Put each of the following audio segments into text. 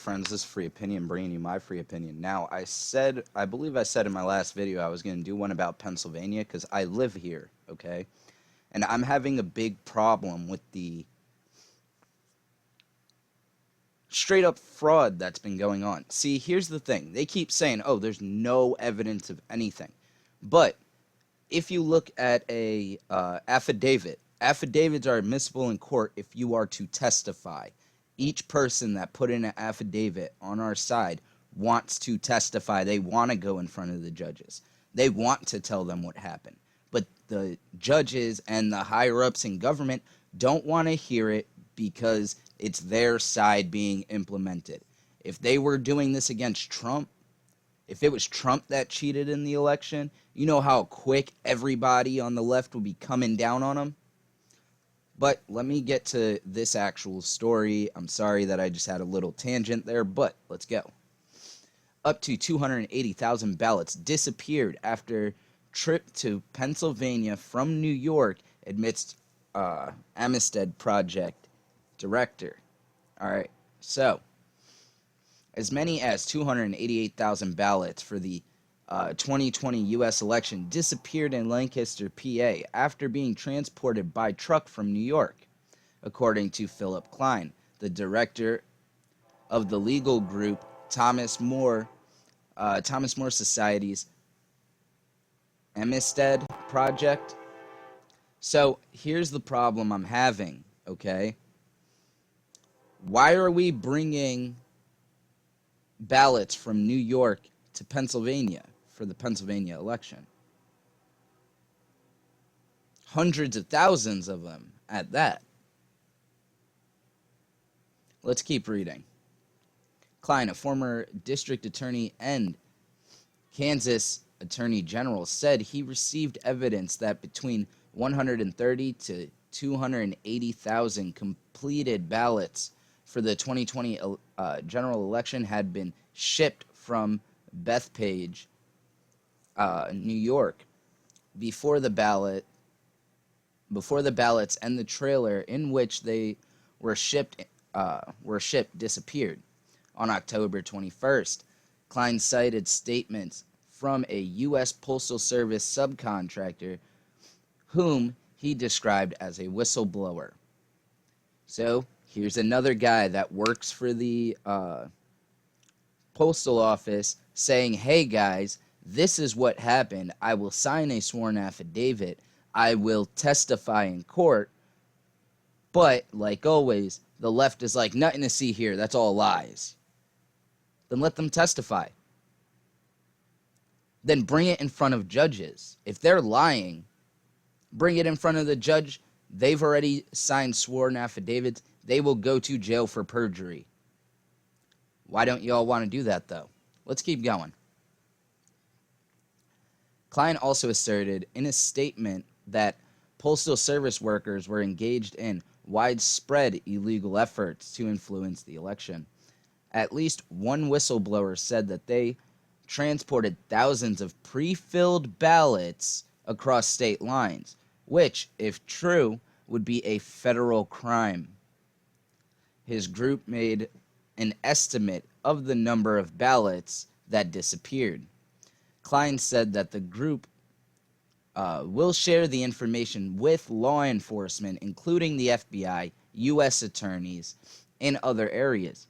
friends? This is Free Opinion, bringing you my free opinion. Now, I believe I said in my last video I was going to do one about Pennsylvania because I live here, okay? And I'm having a big problem with the straight up fraud that's been going on. See, here's the thing. They keep saying, oh, there's no evidence of anything. But if you look at a affidavit, affidavits are admissible in court if you are to testify. Each person that put in an affidavit on our side wants to testify. They want to go in front of the judges. They want to tell them what happened. But the judges and the higher-ups in government don't want to hear it because it's their side being implemented. If they were doing this against Trump, if it was Trump that cheated in the election, you know how quick everybody on the left would be coming down on him? But let me get to this actual story. I'm sorry that I just had a little tangent there, but let's go. Up to 280,000 ballots disappeared after trip to Pennsylvania from New York, admits Amistad Project director. All right, so as many as 288,000 ballots for the 2020 U.S. election disappeared in Lancaster, PA, after being transported by truck from New York, according to Philip Kline, the director of the legal group Thomas More Society's Amistad Project. So here's the problem I'm having, okay? Why are we bringing ballots from New York to Pennsylvania for the Pennsylvania election? Hundreds of thousands of them at that. Let's keep reading. Kline, a former district attorney and Kansas attorney general, said he received evidence that between 130 to 280,000 completed ballots for the 2020 general election had been shipped from Bethpage, New York, before the ballots and the trailer in which they were shipped disappeared. On October 21st, Kline cited statements from a U.S. Postal Service subcontractor whom he described as a whistleblower. So here's another guy that works for the postal office saying, hey guys, this is what happened. I will sign a sworn affidavit. I will testify in court. But, like always, the left is like, nothing to see here. That's all lies. Then let them testify. Then bring it in front of judges. If they're lying, bring it in front of the judge. They've already signed sworn affidavits. They will go to jail for perjury. Why don't you all want to do that, though? Let's keep going. Kline also asserted in a statement that Postal Service workers were engaged in widespread illegal efforts to influence the election. At least one whistleblower said that they transported thousands of pre-filled ballots across state lines, which, if true, would be a federal crime. His group made an estimate of the number of ballots that disappeared. Kline said that the group will share the information with law enforcement, including the FBI, U.S. attorneys in other areas,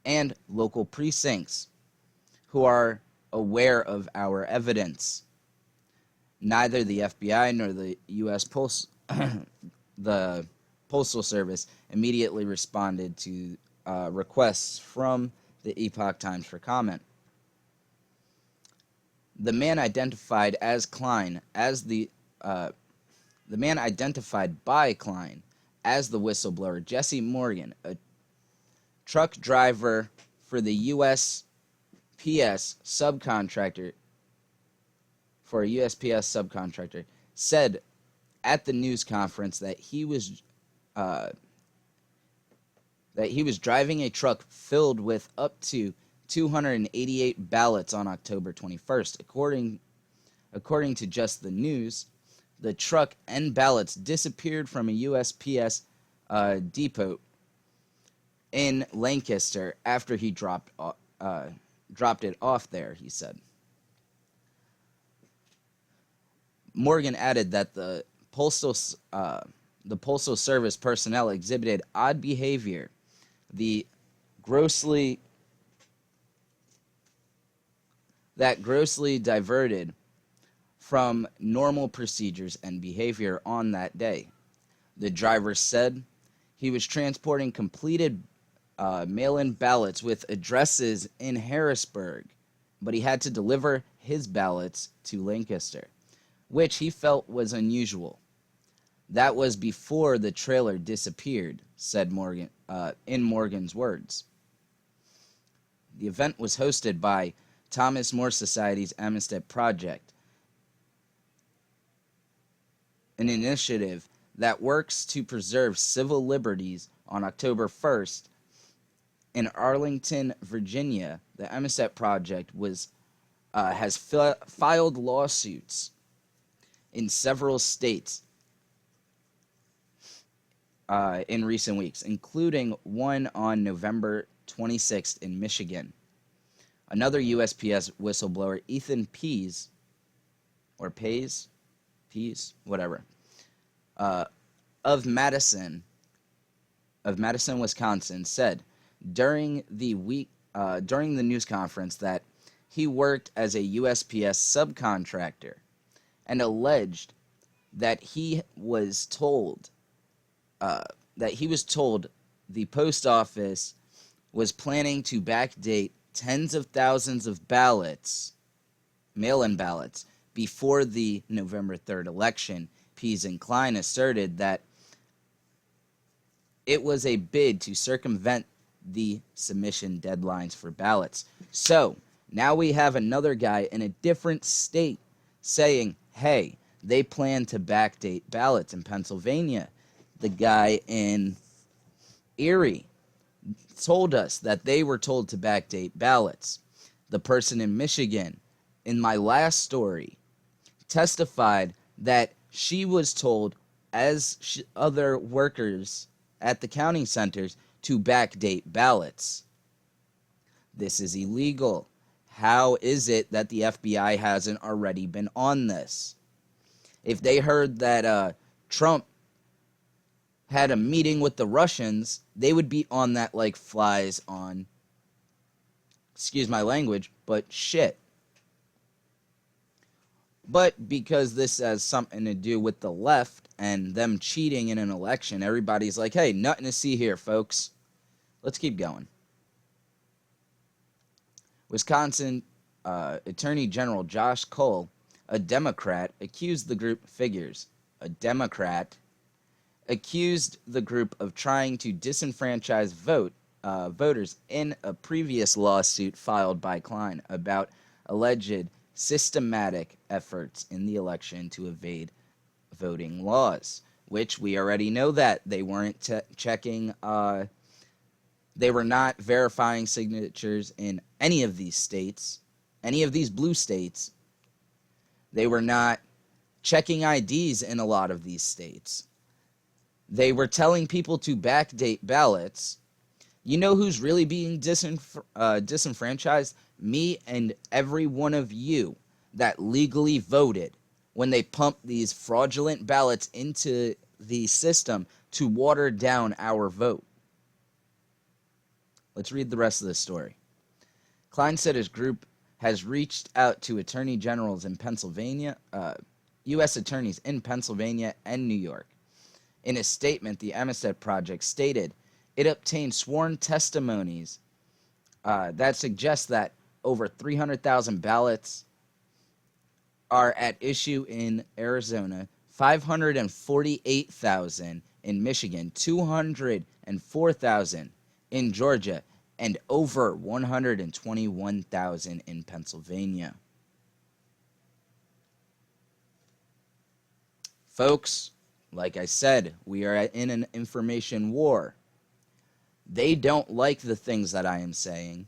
and local precincts who are aware of our evidence. Neither the FBI nor the U.S. the Postal Service immediately responded to requests from the Epoch Times for comment. The man identified by Kline as the whistleblower, Jesse Morgan, a truck driver for the USPS subcontractor, said at the news conference that he was driving a truck filled with up to 288 ballots on October 21st. According to Just the News, the truck and ballots disappeared from a USPS depot in Lancaster after he dropped it off there, he said. Morgan added that the Postal Service personnel exhibited odd behavior, grossly diverted from normal procedures and behavior on that day. The driver said he was transporting completed mail-in ballots with addresses in Harrisburg, but he had to deliver his ballots to Lancaster, which he felt was unusual. That was before the trailer disappeared, said Morgan, in Morgan's words. The event was hosted by Thomas More Society's Amistad Project, an initiative that works to preserve civil liberties. On October 1st, in Arlington, Virginia, the Amistad Project has filed lawsuits in several states in recent weeks, including one on November 26th in Michigan. Another USPS whistleblower, Ethan Pease, whatever, of Madison, Wisconsin, said during the news conference that he worked as a USPS subcontractor and alleged that he was told the post office was planning to backdate tens of thousands of ballots, mail-in ballots, before the November 3rd election. Pease and Kline asserted that it was a bid to circumvent the submission deadlines for ballots. So, now we have another guy in a different state saying, hey, they plan to backdate ballots in Pennsylvania. The guy in Erie told us that they were told to backdate ballots. The person in Michigan, in my last story, testified that she was told, as other workers at the counting centers, to backdate ballots. This is illegal. How is it that the FBI hasn't already been on this? If they heard that Trump had a meeting with the Russians, they would be on that like flies on, excuse my language, but shit. But because this has something to do with the left and them cheating in an election, everybody's like, hey, nothing to see here, folks. Let's keep going. Wisconsin Attorney General Josh Cole, a Democrat, accused the group of trying to disenfranchise voters in a previous lawsuit filed by Kline about alleged systematic efforts in the election to evade voting laws, which we already know that they weren't checking. They were not verifying signatures in any of these states, any of these blue states. They were not checking IDs in a lot of these states. They were telling people to backdate ballots. You know who's really being disenfranchised? Me and every one of you that legally voted when they pumped these fraudulent ballots into the system to water down our vote. Let's read the rest of the story. Kline said his group has reached out to attorney generals in Pennsylvania, U.S. attorneys in Pennsylvania and New York. In a statement, the Amistad Project stated it obtained sworn testimonies that suggest that over 300,000 ballots are at issue in Arizona, 548,000 in Michigan, 204,000 in Georgia, and over 121,000 in Pennsylvania. Folks, like I said, we are in an information war. They don't like the things that I am saying.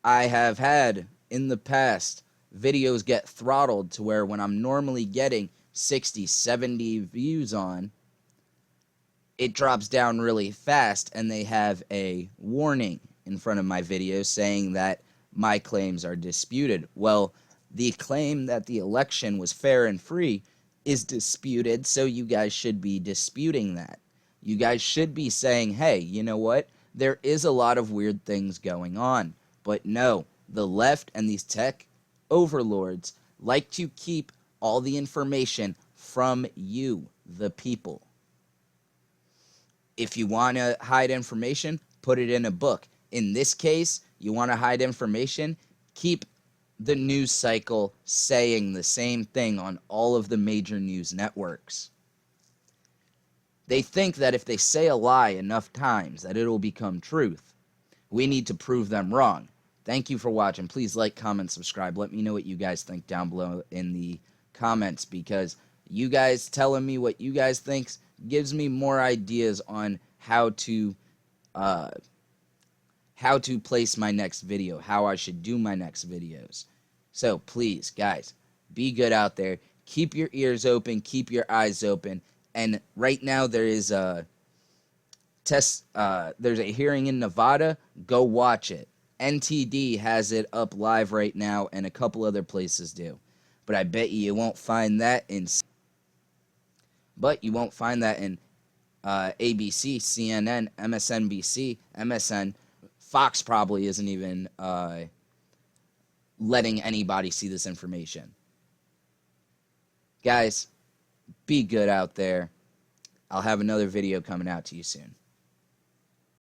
I have had, in the past, videos get throttled to where when I'm normally getting 60, 70 views on, it drops down really fast and they have a warning in front of my video saying that my claims are disputed. Well, the claim that the election was fair and free is disputed, so you guys should be disputing that. You guys should be saying, hey, you know what? There is a lot of weird things going on. But no, the left and these tech overlords like to keep all the information from you, the people. If you want to hide information, put it in a book. In this case, you want to hide information, keep the news cycle saying the same thing on all of the major news networks. They think that if they say a lie enough times that it'll become truth. We need to prove them wrong. Thank you for watching. Please like, comment, subscribe. Let me know what you guys think down below in the comments, because you guys telling me what you guys think gives me more ideas on how to place my next video, how I should do my next videos. So please, guys, be good out there. Keep your ears open, keep your eyes open. And right now there is a there's a hearing in Nevada. Go watch it. NTD has it up live right now, and a couple other places do. But I bet you won't find that in ABC, CNN, MSNBC, MSN. Fox probably isn't even letting anybody see this information. Guys, be good out there. I'll have another video coming out to you soon.